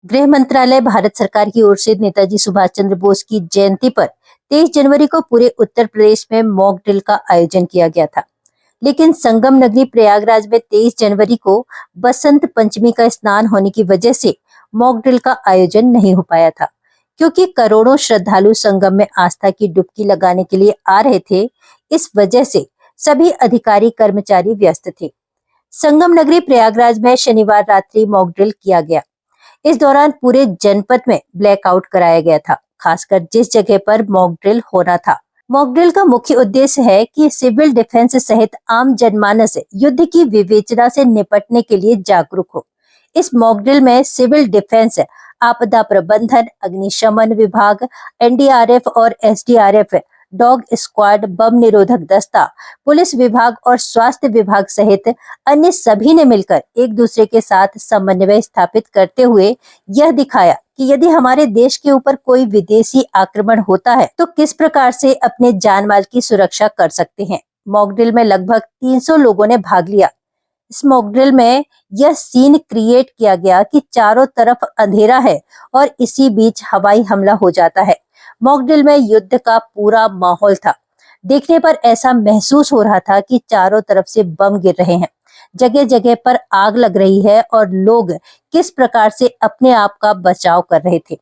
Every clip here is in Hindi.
गृह मंत्रालय भारत सरकार की ओर से नेताजी सुभाष चंद्र बोस की जयंती पर 23 जनवरी को पूरे उत्तर प्रदेश में मॉक ड्रिल का आयोजन किया गया था। लेकिन संगम नगरी प्रयागराज में 23 जनवरी को बसंत पंचमी का स्नान होने की वजह से मॉक ड्रिल का आयोजन नहीं हो पाया था, क्योंकि करोड़ों श्रद्धालु संगम में आस्था की डुबकी लगाने के लिए आ रहे थे। इस वजह से सभी अधिकारी कर्मचारी व्यस्त थे। संगम नगरी प्रयागराज में शनिवार रात्रि मॉक ड्रिल किया गया। इस दौरान पूरे जनपद में ब्लैकआउट कराया गया था, खासकर जिस जगह पर मॉक ड्रिल होना था। मॉक ड्रिल का मुख्य उद्देश्य है कि सिविल डिफेंस सहित आम जनमानस युद्ध की विवेचना से निपटने के लिए जागरूक हो। इस मॉक ड्रिल में सिविल डिफेंस, आपदा प्रबंधन, अग्निशमन विभाग, एनडीआरएफ और एसडीआरएफ, डॉग स्क्वाड, बम निरोधक दस्ता, पुलिस विभाग और स्वास्थ्य विभाग सहित अन्य सभी ने मिलकर एक दूसरे के साथ समन्वय स्थापित करते हुए यह दिखाया कि यदि हमारे देश के ऊपर कोई विदेशी आक्रमण होता है तो किस प्रकार से अपने जान माल की सुरक्षा कर सकते हैं। मॉक ड्रिल में लगभग 300 लोगों ने भाग लिया। इस मॉक ड्रिल में यह सीन क्रिएट किया गया कि चारों तरफ अंधेरा है और इसी बीच हवाई हमला हो जाता है। मॉक ड्रिल में युद्ध का पूरा माहौल था। देखने पर ऐसा महसूस हो रहा था कि चारों तरफ से बम गिर रहे हैं, जगह जगह पर आग लग रही है और लोग किस प्रकार से अपने आप का बचाव कर रहे थे।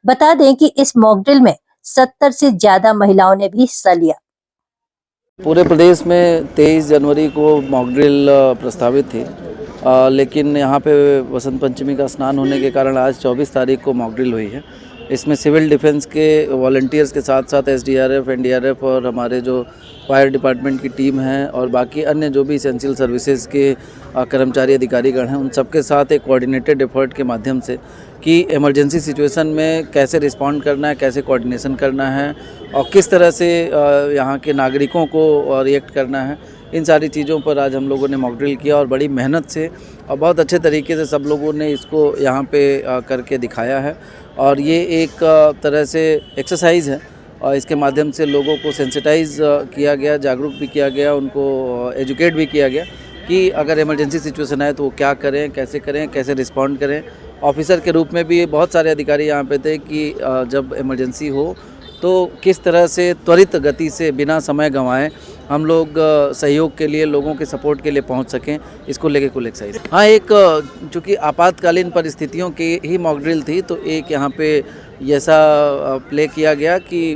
बता दें कि इस मॉक ड्रिल में 70 से ज्यादा महिलाओं ने भी हिस्सा लिया। पूरे प्रदेश में 23 जनवरी को मॉक ड्रिल प्रस्तावित थी, लेकिन यहाँ पे वसंत पंचमी का स्नान होने के कारण आज 24 तारीख को मॉक ड्रिल हुई है। इसमें सिविल डिफेंस के वॉलंटियर्स के साथ साथ एसडीआरएफ, एनडीआरएफ और हमारे जो फायर डिपार्टमेंट की टीम है और बाकी अन्य जो भी एसेंशियल सर्विसेज के कर्मचारी अधिकारीगण हैं, उन सबके साथ एक कोऑर्डिनेटेड एफर्ट के माध्यम से कि इमरजेंसी सिचुएशन में कैसे रिस्पॉन्ड करना है, कैसे कोऑर्डिनेशन करना है और किस तरह से यहाँ के नागरिकों को रिएक्ट करना है, इन सारी चीज़ों पर आज हम लोगों ने मॉक ड्रिल किया और बड़ी मेहनत से और बहुत अच्छे तरीके से सब लोगों ने इसको यहाँ पे करके दिखाया है। और ये एक तरह से एक्सरसाइज है और इसके माध्यम से लोगों को सेंसिटाइज किया गया, जागरूक भी किया गया, उनको एजुकेट भी किया गया कि अगर इमरजेंसी सिचुएशन आए तो वो क्या करें, कैसे रिस्पॉन्ड करें। ऑफिसर के रूप में भी बहुत सारे अधिकारी यहाँ पे थे कि जब इमरजेंसी हो तो किस तरह से त्वरित गति से बिना समय गंवाए हम लोग सहयोग के लिए, लोगों के सपोर्ट के लिए पहुंच सकें, इसको लेके कुल एक्सरसाइज। हाँ, एक चूँकि आपातकालीन परिस्थितियों की ही मॉक ड्रिल थी तो एक यहाँ पे ऐसा प्ले किया गया कि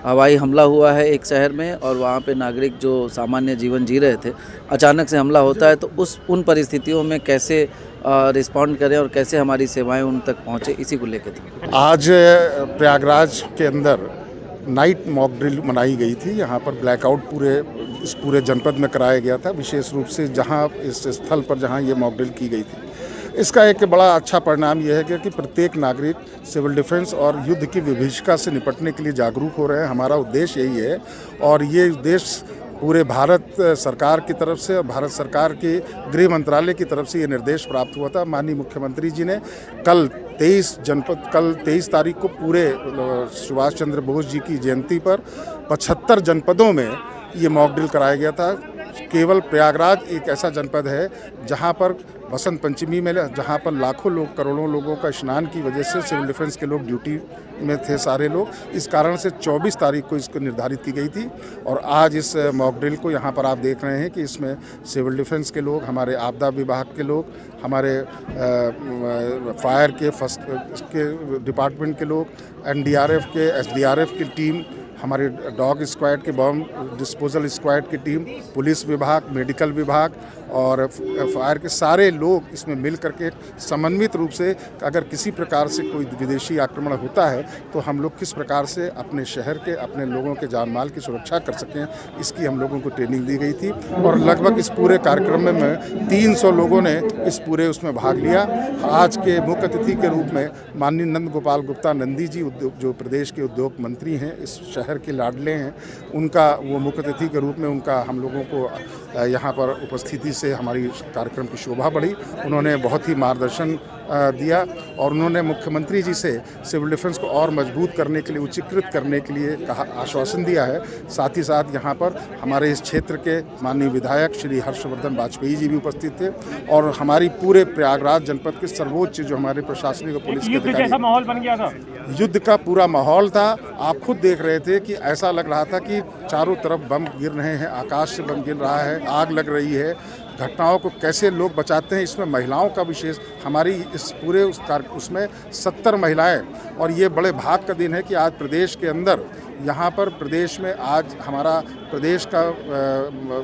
हवाई हमला हुआ है एक शहर में और वहाँ पे नागरिक जो सामान्य जीवन जी रहे थे, अचानक से हमला होता है तो उन परिस्थितियों में कैसे रिस्पॉन्ड करें और कैसे हमारी सेवाएं उन तक पहुँचे, इसी को लेकर थी। आज प्रयागराज के अंदर नाइट मॉक ड्रिल मनाई गई थी। यहाँ पर ब्लैकआउट इस पूरे जनपद में कराया गया था, विशेष रूप से जहाँ इस स्थल पर जहाँ ये मॉक ड्रिल की गई थी। इसका एक बड़ा अच्छा परिणाम यह है कि प्रत्येक नागरिक सिविल डिफेंस और युद्ध की विभीषिका से निपटने के लिए जागरूक हो रहे हैं। हमारा उद्देश्य यही है और ये उद्देश्य पूरे भारत सरकार की तरफ से और भारत सरकार के गृह मंत्रालय की तरफ से ये निर्देश प्राप्त हुआ था। माननीय मुख्यमंत्री जी ने कल 23 तारीख को पूरे सुभाष चंद्र बोस जी की जयंती पर 75 जनपदों में ये मॉक ड्रिल कराया गया था। केवल प्रयागराज एक ऐसा जनपद है जहां पर बसंत पंचमी में जहां पर लाखों लोग, करोड़ों लोगों का स्नान की वजह से सिविल डिफेंस के लोग ड्यूटी में थे सारे लोग, इस कारण से 24 तारीख को इसको निर्धारित की गई थी। और आज इस मॉक ड्रिल को यहाँ पर आप देख रहे हैं कि इसमें सिविल डिफेंस के लोग, हमारे आपदा विभाग के लोग, हमारे फायर के फर्स्ट के डिपार्टमेंट के लोग, एनडीआरएफ के, एसडीआरएफ की टीम, हमारे डॉग स्क्वाड के, बम डिस्पोजल स्क्वाड की टीम, पुलिस विभाग, मेडिकल विभाग और फायर के सारे लोग इसमें मिल करके समन्वित रूप से अगर किसी प्रकार से कोई विदेशी आक्रमण होता है तो हम लोग किस प्रकार से अपने शहर के, अपने लोगों के जान माल की सुरक्षा कर सकें, इसकी हम लोगों को ट्रेनिंग दी गई थी। और लगभग इस पूरे कार्यक्रम में 300 लोगों ने इस पूरे उसमें भाग लिया। आज के मुख्य अतिथि के रूप में माननीय नंद गोपाल गुप्ता नंदी जी, जो प्रदेश के उद्योग मंत्री हैं, इस शहर के लाडले हैं, उनका वो मुख्य अतिथि के रूप में उनका हम लोगों को यहाँ पर उपस्थिति से हमारी कार्यक्रम की शोभा बढ़ी। उन्होंने बहुत ही मार्गदर्शन दिया और उन्होंने मुख्यमंत्री जी से सिविल डिफेंस को और मजबूत करने के लिए, उच्चीकृत करने के लिए आश्वासन दिया है। साथ ही साथ यहाँ पर हमारे इस क्षेत्र के माननीय विधायक श्री हर्षवर्धन वाजपेयी जी भी उपस्थित थे और हमारी पूरे प्रयागराज जनपद के सर्वोच्च जो हमारे प्रशासनिक और पुलिस के अधिकारी, जैसा माहौल बन गया था, युद्ध का पूरा माहौल था। आप खुद देख रहे थे कि ऐसा लग रहा था कि चारों तरफ बम गिर रहे हैं, आकाश से बम गिर रहा है, आग लग रही है। घटनाओं को कैसे लोग बचाते हैं, इसमें महिलाओं का विशेष, हमारी इस पूरे उसमें 70 महिलाएं, और ये बड़े भाग का दिन है कि आज प्रदेश के अंदर, यहाँ पर प्रदेश में आज हमारा प्रदेश का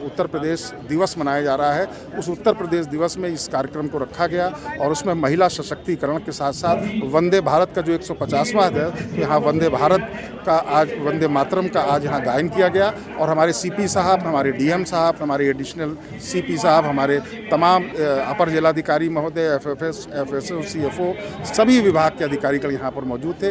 उत्तर प्रदेश दिवस मनाया जा रहा है। उस उत्तर प्रदेश दिवस में इस कार्यक्रम को रखा गया और उसमें महिला सशक्तिकरण के साथ साथ वंदे भारत का जो 150वां है, तो यहाँ वंदे भारत का आज, वंदे मातरम का आज यहाँ गायन किया गया और हमारे सीपी साहब, हमारे डीएम साहब, हमारे एडिशनल सीपी साहब, हमारे तमाम अपर जिलाधिकारी महोदय, एफएसओ, सीएफओ, सभी विभाग के अधिकारीगण यहाँ पर मौजूद थे।